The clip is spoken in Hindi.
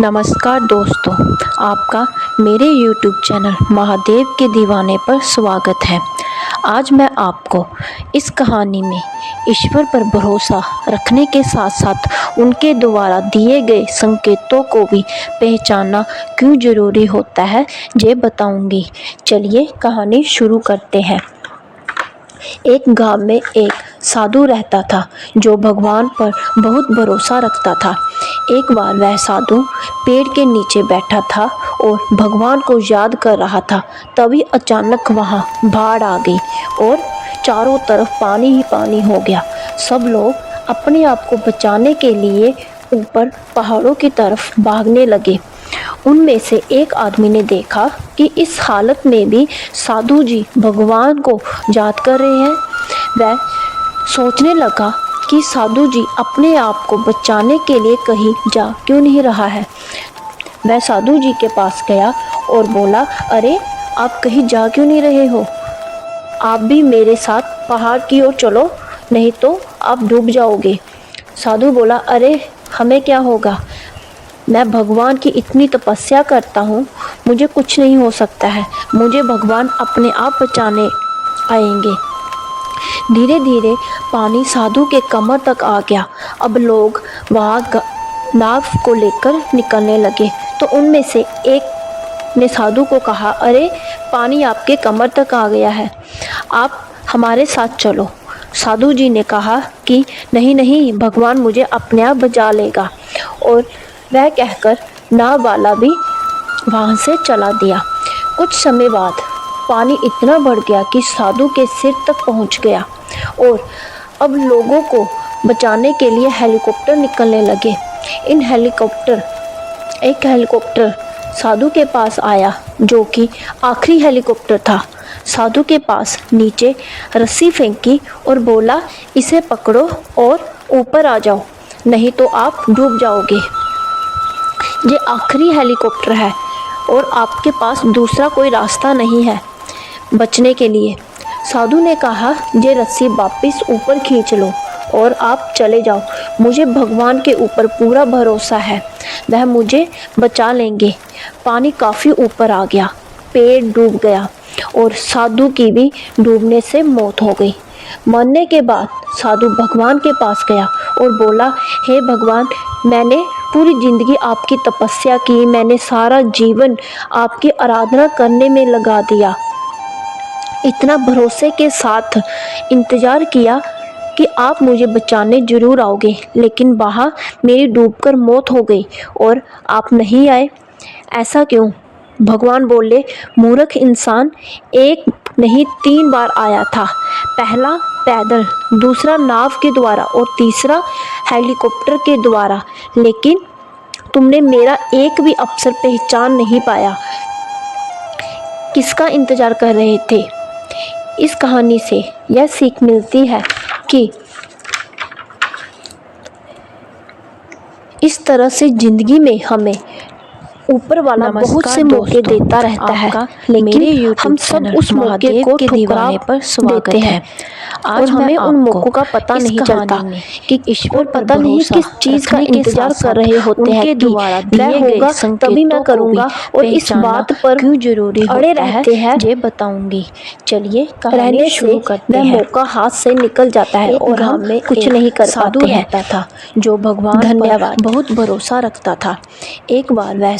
नमस्कार दोस्तों, आपका मेरे YouTube चैनल महादेव के दीवाने पर स्वागत है। आज मैं आपको इस कहानी में ईश्वर पर भरोसा रखने के साथ साथ उनके द्वारा दिए गए संकेतों को भी पहचानना क्यों ज़रूरी होता है ये बताऊंगी। चलिए कहानी शुरू करते हैं। एक गांव में एक साधु रहता था जो भगवान पर बहुत भरोसा रखता था। एक बार वह साधु पेड़ के नीचे बैठा था और भगवान को याद कर रहा था। तभी अचानक वहां बाढ़ आ गई और चारों तरफ पानी ही पानी हो गया। सब लोग अपने आप को बचाने के लिए ऊपर पहाड़ों की तरफ भागने लगे। उनमें से एक आदमी ने देखा कि इस हालत में भी साधु जी भगवान को याद कर रहे हैं। वह सोचने लगा कि साधु जी अपने आप को बचाने के लिए कहीं जा क्यों नहीं रहा है। वह साधु जी के पास गया और बोला, अरे आप कहीं जा क्यों नहीं रहे हो? आप भी मेरे साथ पहाड़ की ओर चलो, नहीं तो आप डूब जाओगे। साधु बोला, अरे हमें क्या होगा, मैं भगवान की इतनी तपस्या करता हूँ, मुझे कुछ नहीं हो सकता है, मुझे भगवान अपने आप बचाने आएंगे। धीरे धीरे पानी साधु के कमर तक आ गया। अब लोग वहाँ नाव को लेकर निकलने लगे तो उनमें से एक ने साधु को कहा, अरे पानी आपके कमर तक आ गया है, आप हमारे साथ चलो। साधु जी ने कहा कि नहीं नहीं, भगवान मुझे अपने आप बचा लेगा। और वह कहकर नाव वाला भी वहाँ से चला दिया। कुछ समय बाद पानी इतना बढ़ गया कि साधु के सिर तक पहुँच गया और अब लोगों को बचाने के लिए हेलीकॉप्टर निकलने लगे। एक हेलीकॉप्टर साधु के पास आया जो कि आखिरी हेलीकॉप्टर था। साधु के पास नीचे रस्सी फेंकी और बोला, इसे पकड़ो और ऊपर आ जाओ, नहीं तो आप डूब जाओगे। ये आखिरी हेलीकॉप्टर है और आपके पास दूसरा कोई रास्ता नहीं है बचने के लिए। साधु ने कहा, ये रस्सी वापस ऊपर खींच लो और आप चले जाओ, मुझे भगवान के ऊपर पूरा भरोसा है, वह मुझे बचा लेंगे। पानी काफ़ी ऊपर आ गया, पेड़ डूब गया और साधु की भी डूबने से मौत हो गई। मरने के बाद साधु भगवान के पास गया और बोला, हे भगवान, मैंने पूरी ज़िंदगी आपकी तपस्या की, मैंने सारा जीवन आपकी आराधना करने में लगा दिया, इतना भरोसे के साथ इंतज़ार किया कि आप मुझे बचाने ज़रूर आओगे, लेकिन वहाँ मेरी डूबकर मौत हो गई और आप नहीं आए, ऐसा क्यों? भगवान बोले, मूर्ख इंसान, एक नहीं 3 बार आया था, पहला पैदल, दूसरा नाव के द्वारा और तीसरा हेलीकॉप्टर के द्वारा, लेकिन तुमने मेरा एक भी अवसर पहचान नहीं पाया। किसका इंतज़ार कर रहे थे? इस कहानी से यह सीख मिलती है कि इस तरह से ज़िंदगी में हमें ऊपर वाला बहुत से मौके देता रहता है, लेकिन हम सब उस मौके को ठुकरा देते हैं और हमें उन मौकों का पता नहीं चलता कि ईश्वर पता नहीं किस चीज़ का इंतजार कर रहे होते हैं कि वह होगा तभी मैं करूँगा, और इस बात पर क्यों जरूरी अड़े रहते हैं ये बताऊंगी। चलिए रहने से वह मौका हाथ से निकल जाता है और हम कुछ नहीं कर पाते हैं। था जो भगवान धन्यवाद बहुत भरोसा रखता था। एक बार वह